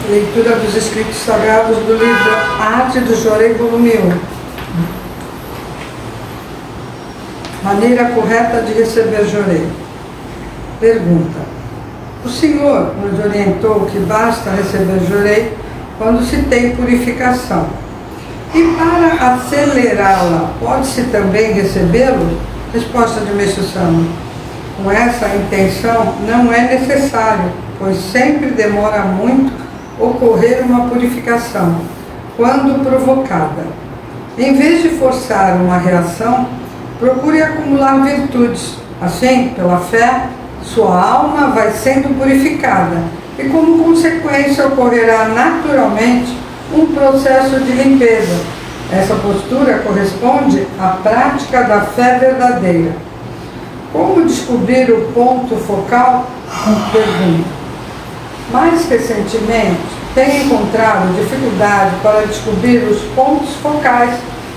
Leitura dos escritos sagrados do livro Arte do Jorei, volume 1. Maneira correta de receber Jorei. Pergunta: o Senhor nos orientou que basta receber Jorei quando se tem purificação. E para acelerá-la, pode-se também recebê-lo? Resposta de Meixo Sama: com essa intenção não é necessário, pois sempre demora muito ocorrer uma purificação, quando provocada. Em vez de forçar uma reação, procure acumular virtudes. Assim, pela fé, sua alma vai sendo purificada e, como consequência, ocorrerá naturalmente um processo de limpeza. Essa postura corresponde à prática da fé verdadeira. Como descobrir o ponto focal? Pergunta. Mais recentemente, tenho encontrado dificuldade para descobrir os pontos focais,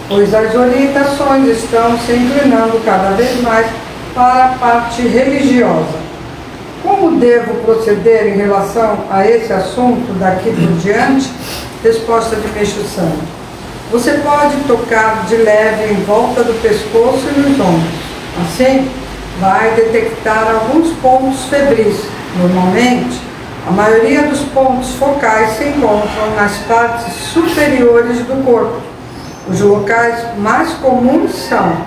pois as orientações estão se inclinando cada vez mais para a parte religiosa. Como devo proceder em relação a esse assunto daqui por diante? Resposta de Meixo Sama: você pode tocar de leve em volta do pescoço e nos ombros. Assim, vai detectar alguns pontos febris. Normalmente, a maioria dos pontos focais se encontram nas partes superiores do corpo. Os locais mais comuns são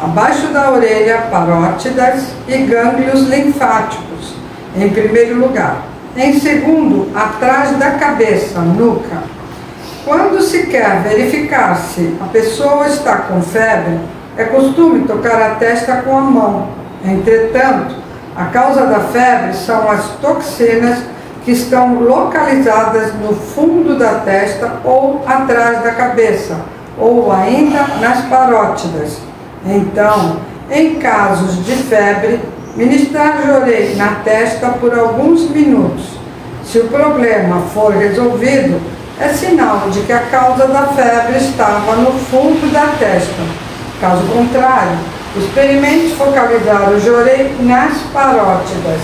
abaixo da orelha, parótidas e gânglios linfáticos, em primeiro lugar. Em segundo, atrás da cabeça, nuca. Quando se quer verificar se a pessoa está com febre, é costume tocar a testa com a mão. Entretanto, a causa da febre são as toxinas que estão localizadas no fundo da testa ou atrás da cabeça, ou ainda nas parótidas. Então, em casos de febre, ministrar Jorei na testa por alguns minutos. Se o problema for resolvido, é sinal de que a causa da febre estava no fundo da testa. Caso contrário, experimente focalizar o Jorei nas parótidas.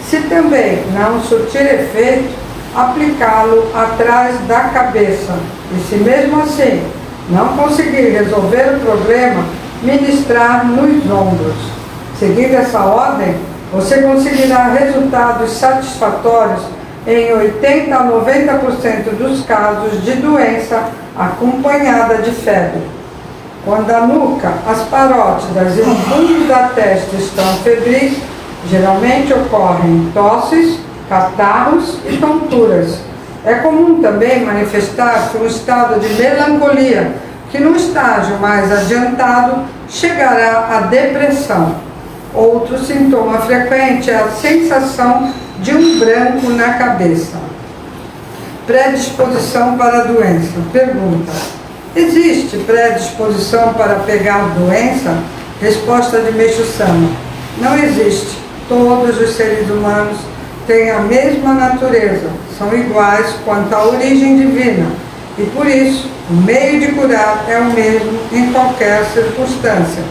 Se também não surtir efeito, aplicá-lo atrás da cabeça. E se mesmo assim não conseguir resolver o problema, ministrar nos ombros. Seguindo essa ordem, você conseguirá resultados satisfatórios em 80 a 90% dos casos de doença acompanhada de febre. Quando a nuca, as parótidas e o fundo da testa estão febris, geralmente ocorrem tosses, catarros e tonturas. É comum também manifestar-se um estado de melancolia, que no estágio mais adiantado chegará à depressão. Outro sintoma frequente é a sensação de um branco na cabeça. Predisposição para a doença. Pergunta: existe predisposição para pegar doença? Resposta de Meixo Sama: não existe. Todos os seres humanos têm a mesma natureza, são iguais quanto à origem divina, e por isso o meio de curar é o mesmo em qualquer circunstância.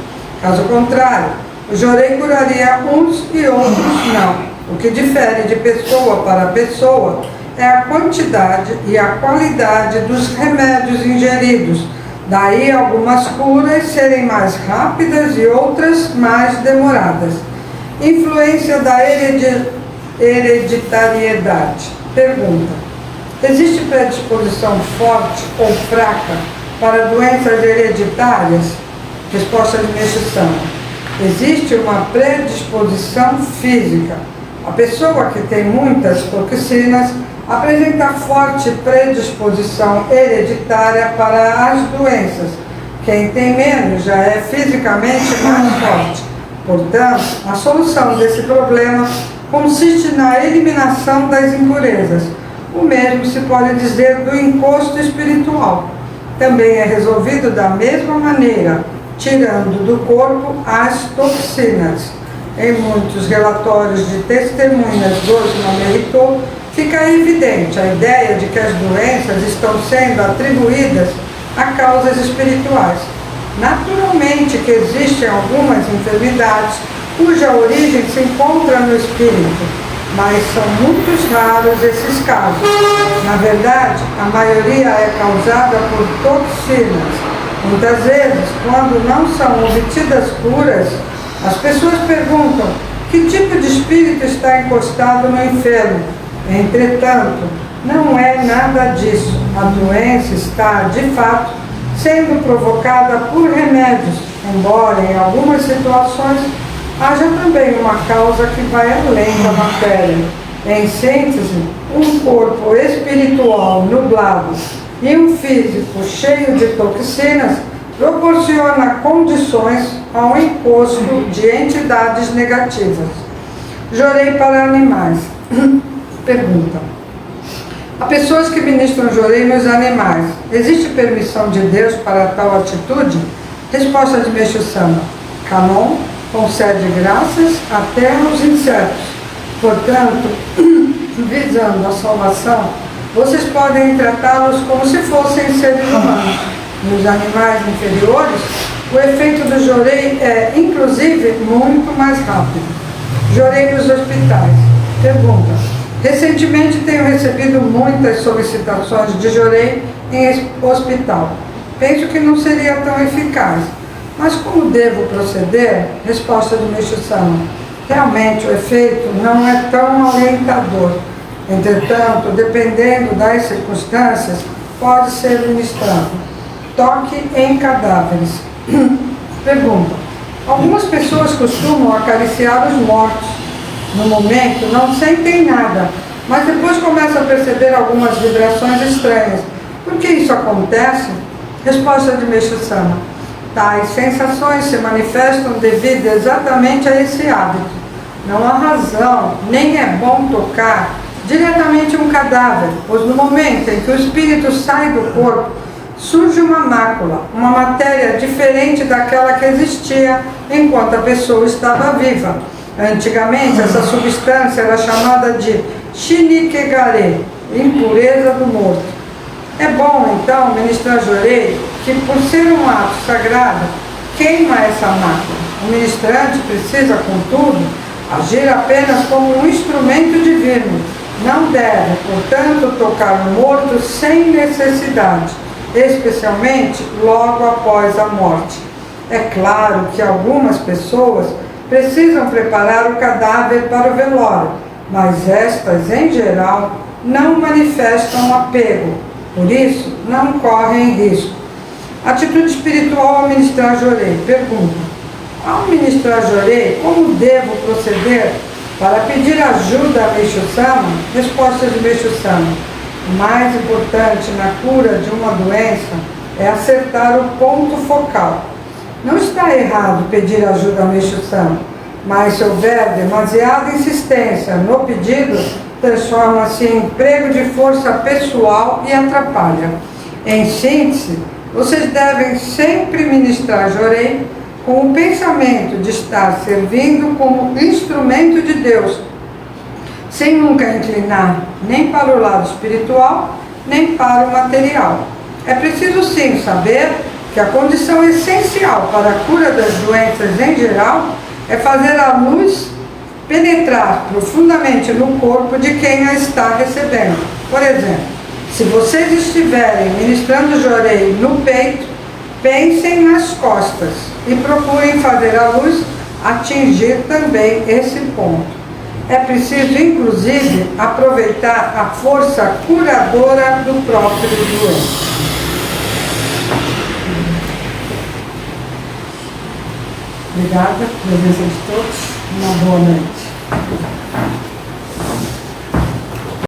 Caso contrário, o Jorei curaria uns e outros não. O que difere de pessoa para pessoa é a quantidade e a qualidade dos remédios ingeridos. Daí algumas curas serem mais rápidas e outras mais demoradas. Influência da hereditariedade. Pergunta: existe predisposição forte ou fraca para doenças hereditárias? Resposta de Meixo Sama: existe uma predisposição física. A pessoa que tem muitas toxinas apresenta forte predisposição hereditária para as doenças. Quem tem menos já é fisicamente mais forte. Portanto, a solução desse problema consiste na eliminação das impurezas. O mesmo se pode dizer do encosto espiritual. Também é resolvido da mesma maneira, tirando do corpo as toxinas. Em muitos relatórios de testemunhas dos Mamerito, fica evidente a ideia de que as doenças estão sendo atribuídas a causas espirituais. Naturalmente que existem algumas enfermidades cuja origem se encontra no espírito. mas são muito raros esses casos. Na verdade, a maioria é causada por toxinas. Muitas vezes, quando não são obtidas curas, as pessoas perguntam que tipo de espírito está encostado no enfermo. Entretanto, não é nada disso. A doença está, de fato, sendo provocada por remédios, embora em algumas situações haja também uma causa que vai além da matéria. Em síntese, um corpo espiritual nublado e um físico cheio de toxinas proporciona condições ao encosto de entidades negativas. Jorei para animais. Pergunta: há pessoas que ministram jorei nos animais. Existe permissão de Deus para tal atitude? Resposta de Meixo Sama: Canon concede graças até aos insetos. Portanto, visando a salvação, vocês podem tratá-los como se fossem seres humanos. Nos animais inferiores, o efeito do jorei é, inclusive, muito mais rápido. Jorei nos hospitais. Pergunta: recentemente tenho recebido muitas solicitações de jorei em hospital. Penso que não seria tão eficaz. Mas como devo proceder? Resposta do Meixo Sama: realmente o efeito não é tão alentador. Entretanto, dependendo das circunstâncias, pode ser ministrado. Toque em cadáveres. Pergunta: algumas pessoas costumam acariciar os mortos. No momento não sentem nada, mas depois começam a perceber algumas vibrações estranhas. Por que isso acontece? Resposta de Meixo Sama: tais sensações se manifestam devido exatamente a esse hábito. Não há razão, nem é bom tocar diretamente um cadáver, pois no momento em que o espírito sai do corpo, surge uma mácula, uma matéria diferente daquela que existia enquanto a pessoa estava viva. Antigamente, essa substância era chamada de shinikegare, impureza do morto. É bom, então, ministrar jorei, que por ser um ato sagrado, queima essa mácula. O ministrante precisa, contudo, agir apenas como um instrumento divino. Não deve, portanto, tocar o morto sem necessidade, especialmente logo após a morte. É claro que algumas pessoas precisam preparar o cadáver para o velório, mas estas, em geral, não manifestam apego, por isso não correm risco. Atitude espiritual ao ministrar jorei. Pergunta: ao ministrar jorei, como devo proceder para pedir ajuda a Meixo Sama? Resposta de Meixo Sama: o mais importante na cura de uma doença é acertar o ponto focal. Não está errado pedir ajuda a Meixo Sama, mas se houver demasiada insistência no pedido, transforma-se em emprego de força pessoal e atrapalha. Em síntese, vocês devem sempre ministrar jorei com o pensamento de estar servindo como instrumento de Deus, sem nunca inclinar nem para o lado espiritual, nem para o material. É preciso sim saber que a condição essencial para a cura das doenças em geral é fazer a luz penetrar profundamente no corpo de quem a está recebendo. Por exemplo, se vocês estiverem ministrando jorei no peito, pensem nas costas e procurem fazer a luz atingir também esse ponto. É preciso, inclusive, aproveitar a força curadora do próprio doente. Obrigada pela presença de todos. Uma boa noite.